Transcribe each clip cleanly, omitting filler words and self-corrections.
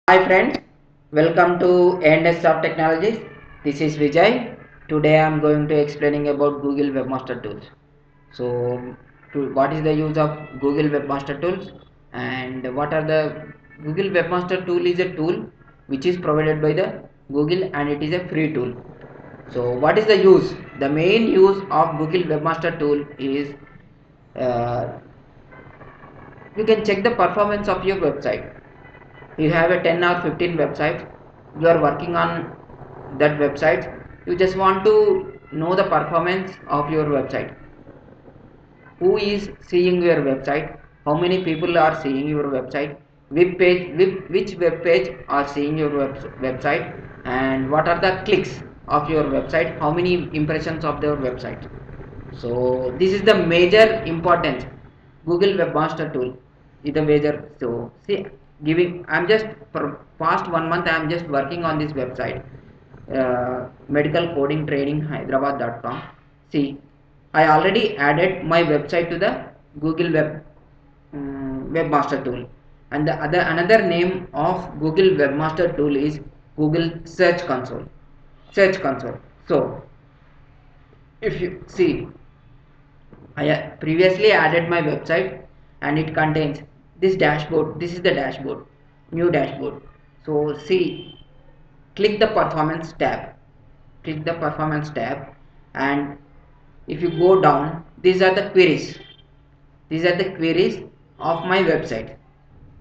Hi friends, welcome to ANS of Technologies. This is Vijay. Today I am going to explaining about Google Webmaster Tools. So, what is the use of Google Webmaster Tools and what are the Google Webmaster Tool is a tool which is provided by the Google and it is a free tool. So, what is the use? The main use of Google Webmaster Tool is uh, you can check the performance of your website. You have a 10 or 15 websites, you are working on that website, you just want to know the performance of your website, who is seeing your website, how many people are seeing your website, which web page are seeing your website, and what are the clicks of your website, how many impressions of your website. So this is the major importance. Google Webmaster tool is the major. So see, giving I'm just for past 1 month I'm just working on this website, medical coding training hyderabad.com. See, I already added my website to the Google Webmaster tool, and the other another name of Google Webmaster tool is Google Search Console. Search Console. So if you see, I previously added my website and it contains this dashboard. This is the dashboard, new dashboard. So see, click the performance tab, click the performance tab, and if you go down, these are the queries. These are the queries of my website.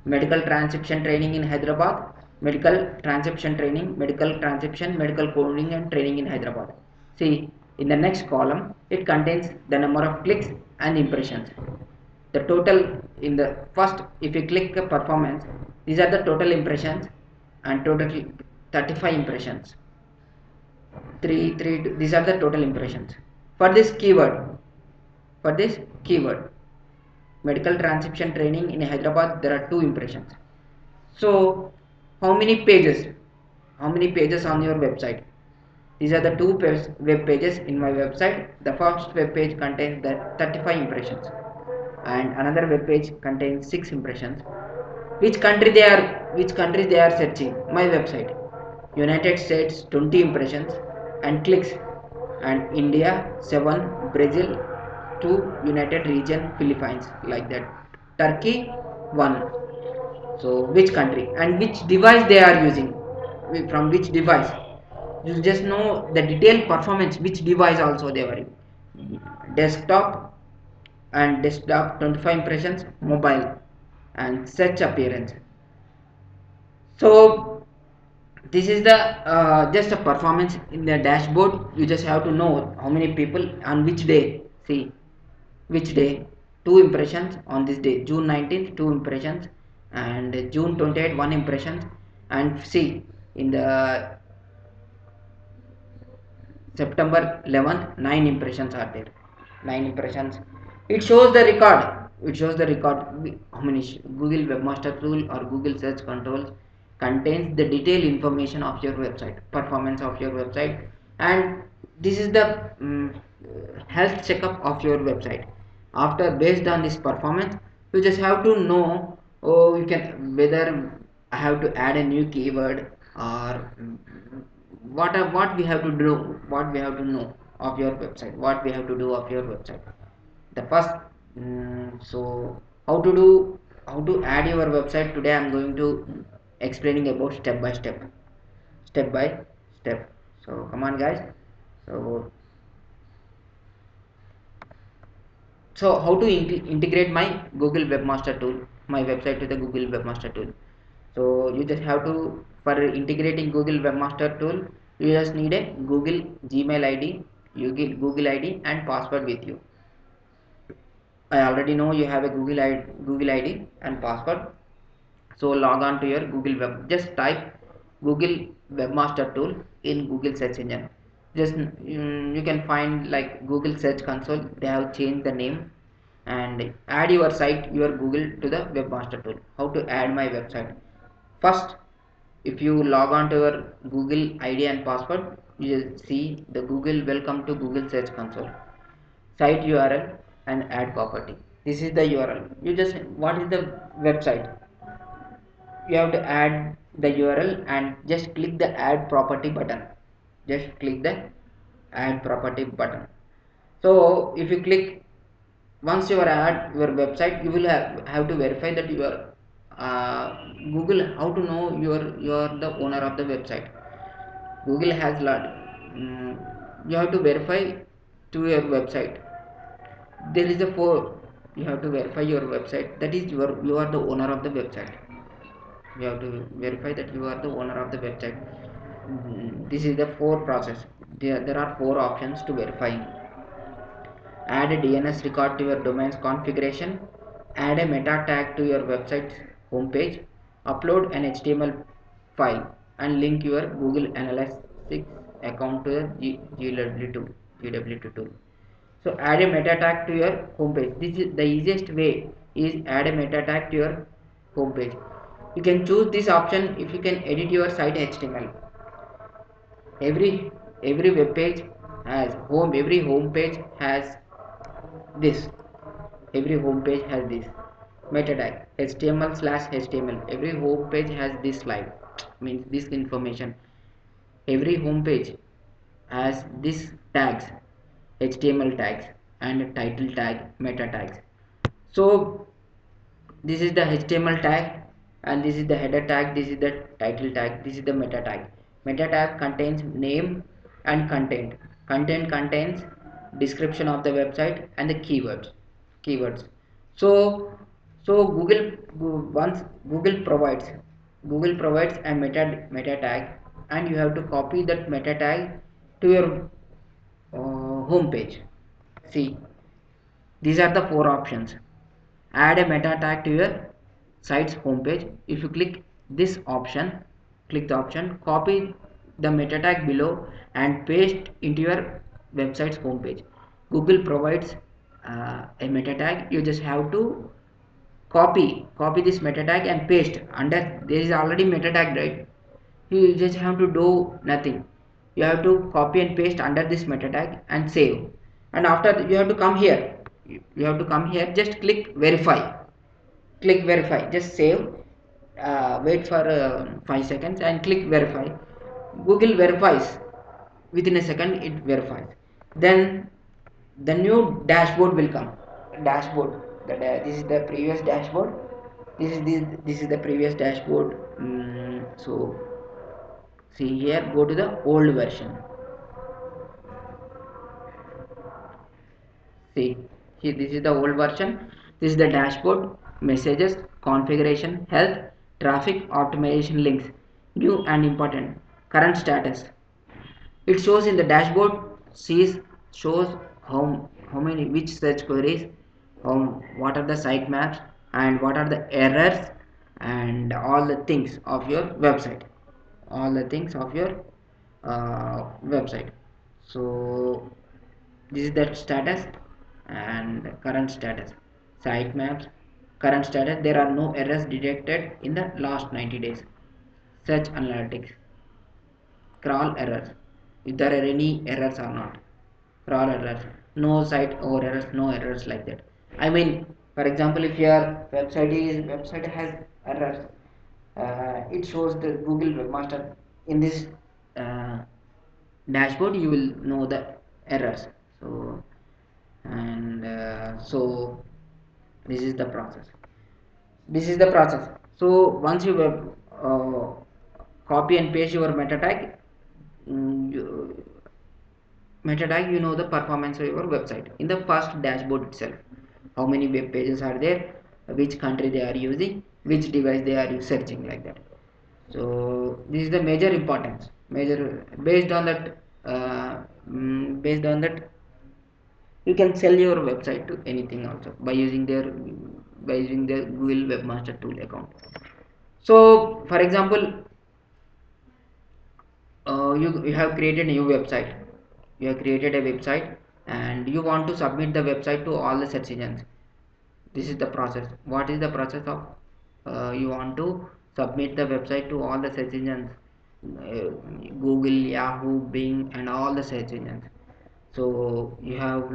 Medical transcription training in Hyderabad, medical transcription training, medical transcription, medical coding and training in Hyderabad. See, in the next column, it contains the number of clicks and impressions. The total in the first, if you click performance, these are the total impressions and total 35 impressions. These are the total impressions. For this keyword, for this keyword, medical transcription training in Hyderabad, there are 2 impressions. So how many pages? How many pages on your website? These are the two web pages in my website. The first web page contains the 35 impressions and another web page contains 6 impressions. Which country they are searching? My website. United States 20 impressions and clicks, and India 7, Brazil 2, United Region Philippines, like that. Turkey 1. So which country and which device they are using, from which device, you just know the detailed performance, which device also they were in. Desktop and desktop 25 impressions, mobile and search appearance. So this is the just a performance in the dashboard. You just have to know how many people on which day. See, which day, 2 impressions on this day, June 19th 2 impressions, and June 28th 1 impressions. And see, in the September 11th 9 impressions are there, 9 impressions. It shows the record. It shows the record how many. Google Webmaster Tool or Google Search Controls contains the detailed information of your website, performance of your website, and this is the health checkup of your website. After, based on this performance, you just have to know, oh, you can, whether I have to add a new keyword, or what we have to do, what we have to know of your website, what we have to do of your website. The first, so how to do, how to add your website, today I'm going to explaining about step by step, step by step. So come on guys. So how to integrate my Google Webmaster tool, my website to the Google Webmaster tool. So you just have to, for integrating Google Webmaster tool, you just need a Google Gmail ID, you get Google ID and password with you. I already know you have a Google ID and password. So log on to your Google Web, just type Google Webmaster tool in Google search engine. Just you can find like Google Search Console, they have changed the name, and add your site, your Google, to the Webmaster tool. How to add my website? First, if you log on to your Google ID and password, you will see the Google welcome to Google Search Console, site URL and add property. This is the URL. You just, what is the website? you have to add the URL and just click the add property button. Just click the add property button. So if you click, once you are at your website, you will have to verify that you are Google. How to know you are the owner of the website? Google has lot. You have to verify to your website. There is a four. You have to verify your website. That is you are the owner of the website. You have to verify that you are the owner of the website. This is the four process. There are four options to verifying. Add a DNS record to your domain's configuration, add a meta tag to your website's homepage, upload an HTML file, and link your Google Analytics account to the GW2 tool. So add a meta tag to your homepage. This is the easiest way, is add a meta tag to your homepage. You can choose this option if you can edit your site HTML. Every web page has every home page has this. Every home page has this meta tag HTML/HTML. Every home page has this slide, means this information. Every home page has this tags, HTML tags and title tag, meta tags. So this is the HTML tag, and this is the header tag, this is the title tag, this is the meta tag. Meta tag contains name and content. Content contains description of the website and the keywords. So Google, once Google provides a meta tag, and you have to copy that meta tag to your home page. See, these are the four options. Add a meta tag to your site's homepage. If you click the option, copy the meta tag below and paste into your website's homepage. Google provides a meta tag. You just have to copy this meta tag and paste under. There is already meta tag, right? You just have to do nothing. You have to copy and paste under this meta tag and save. And after you have to come here. You have to come here. Just click verify. Click verify. Just save. Wait for 5 seconds and click verify. Google verifies. Within a second it verifies. Then the new dashboard will come. Dashboard. This is the previous dashboard. This is the previous dashboard. So see here, go to the old version. See here, this is the old version. This is the dashboard, messages, configuration, health, traffic, optimization, links, new and important, current status. It shows in the dashboard. Shows how many, which search queries, what are the sitemaps, and what are the errors, and all the things of your website. All the things of your website. So this is the status and current status. Sitemaps, current status. There are no errors detected in the last 90 days. Search analytics. Crawl errors, if there are any errors or not. Crawl errors, no site or errors, no errors like that. I mean, for example, if your website has errors, it shows the Google webmaster. In this uh, dashboard you will know the errors. So this is the process. So once you uh, copy and paste your meta tag, meta tag, you know the performance of your website in the first dashboard itself. How many web pages are there, which country they are using, which device they are searching, like that. So this is the major importance. Major based on that. Based on that, you can sell your website to anything also by using their Google Webmaster Tool account. So for example, you have created a new website. You have created a website and you want to submit the website to all the search engines. This is the process. What is the process of you want to submit the website to all the search engines, uh, Google, Yahoo, Bing, and all the search engines. So you have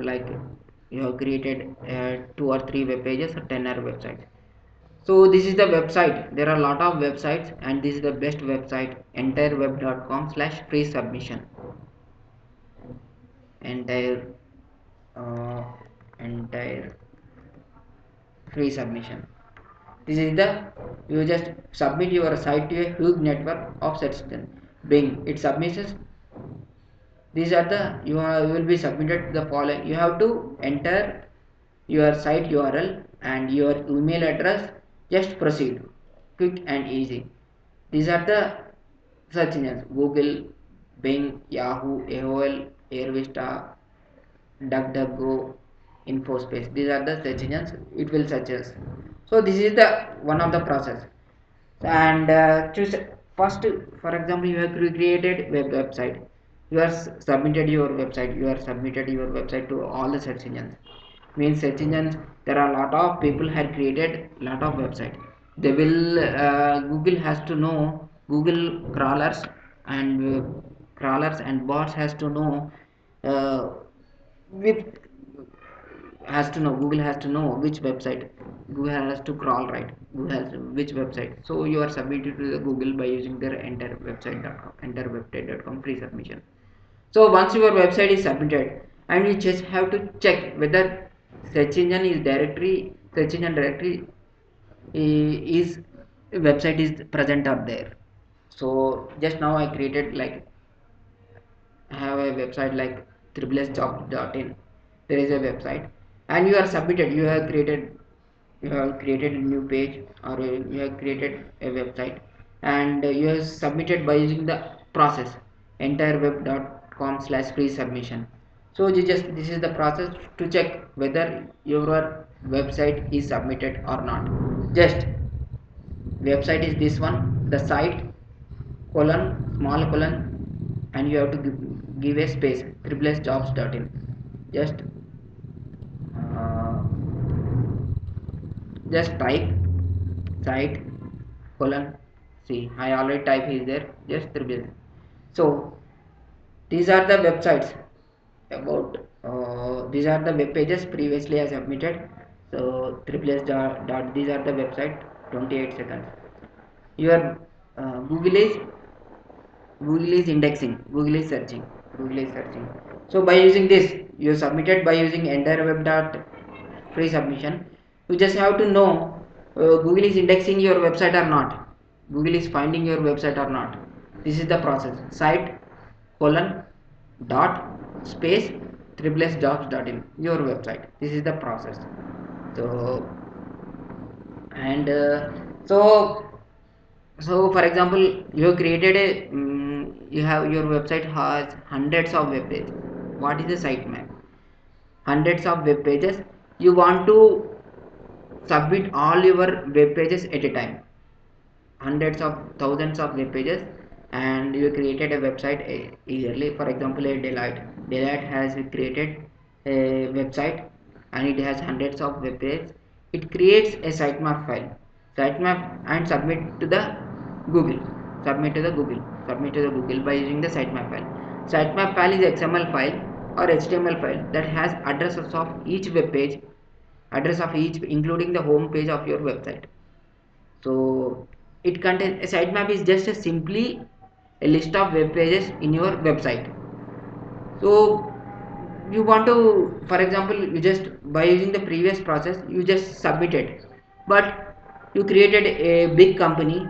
created 2 or 3 web pages or 10 or websites. So this is the website. There are a lot of websites, and this is the best website, entireweb.com/free submission. Entire uh, entire free submission. This is the, you just submit your site to a huge network of citizens. Bing it submissions. These are the, you will be submitted the following. You have to enter your site URL and your email address. Just proceed, quick and easy. These are the search engines: Google, Bing, Yahoo, AOL, Airvista, DuckDuckGo, InfoSpace. These are the search engines. It will search us. So this is the one of the process. And choose first. For example, you have created website. You are submitted your website. You are submitted your website to all the search engines. Means search engines. There are a lot of people have created lot of website. They will Google has to know, Google crawlers and bots has to know uh, with has to know, Google has to know which website Google has to crawl, right? Google has which website. So you are submitted to the Google by using their enterwebsite.com free submission. So once your website is submitted, and you just have to check whether search engine directory is website is present up there. So just now I created like, have a website like triplesjob.in. There is a website, and you are submitted, you have created a new page, or you have created a website, and you have submitted by using the process entireweb.com/free submission. So you just, this is the process to check whether your website is submitted or not. Just website is this one, the site colon small colon, and you have to give a space triplesjobs.in. Just uh, just type site colon, see I already type is there, just triple. So these are the websites about, these are the web pages previously I submitted. So triple dot, these are the website. 28 seconds. Your Google is, Google is indexing, Google is searching, Google is searching. So by using this, you submitted by using entire web dot free submission. You just have to know Google is indexing your website or not, Google is finding your website or not. This is the process. Site colon dot space triple jobs dot in, your website. This is the process. So and so for example, you have created a you have, your website has hundreds of web pages. What is the sitemap? Hundreds of web pages. You want to submit all your web pages at a time, hundreds of thousands of web pages, and you created a website eagerly. For example, a Deloitte has created a website, and it has hundreds of web pages. It creates a sitemap file, sitemap, and google submit to the google submit to the Google by using the sitemap file. Sitemap file is XML file or HTML file that has addresses of each web page, address of each, including the home page of your website. So it contains, a sitemap is just a simply a list of web pages in your website. So you want to, for example, you just, by using the previous process, you just submitted, but you created a big company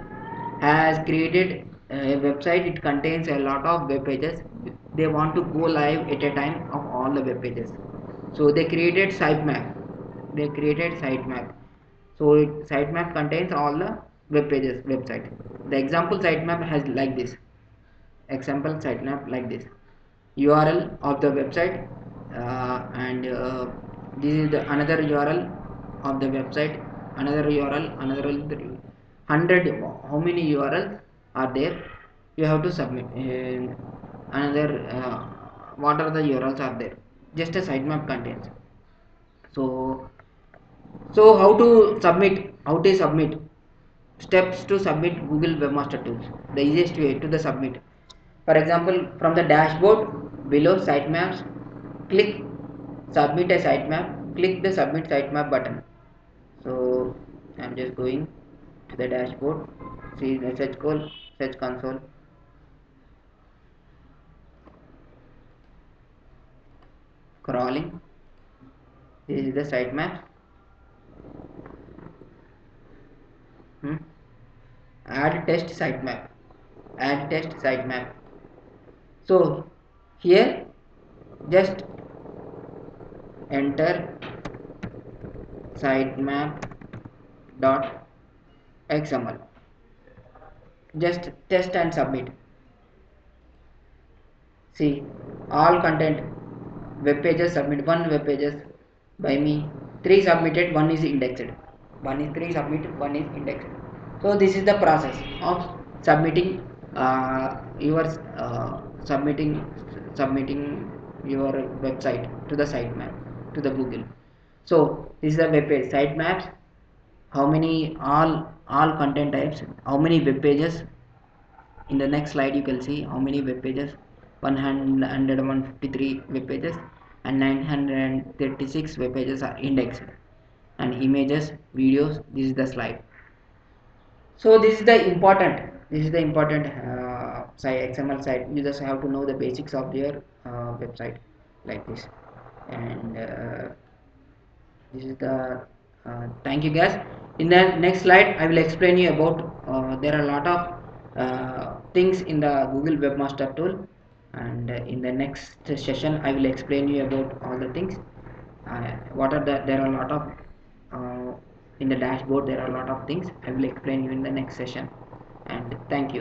has created a website. It contains a lot of web pages. They want to go live at a time of all the web pages. So they created sitemap, so sitemap contains all the web pages website. The example sitemap has like this, example sitemap like this, URL of the website, and this is the another URL of the website, another URL, another 100, how many URLs are there, you have to submit, another what are the URLs are there, just a sitemap contains. So how to submit, steps to submit Google Webmaster Tools, the easiest way to the submit. For example, from the dashboard below sitemaps, click submit a sitemap, click the submit sitemap button. So I'm just going to the dashboard. See the search console, crawling. This is the sitemap. Hmm. Add test sitemap. Add test sitemap. So here just enter sitemap dot xml. Just test and submit. See all content, web pages submit, one web pages by me, 3 submitted, one is indexed, one is 3 submit, one is indexed. So this is the process of submitting your submitting your website to the sitemap, to the Google. So this is the web page sitemaps. How many all content types, how many web pages. In the next slide you can see how many web pages: 153 web pages and 936 web pages are indexed, and images, videos. This is the slide. So this is the important site, XML site. You just have to know the basics of your website like this. And this is the thank you guys. In the next slide I will explain you about there are a lot of things in the Google Webmaster Tool, and in the next session I will explain you about all the things. What are there are a lot of in the dashboard, there are a lot of things I will explain you in the next session. And thank you.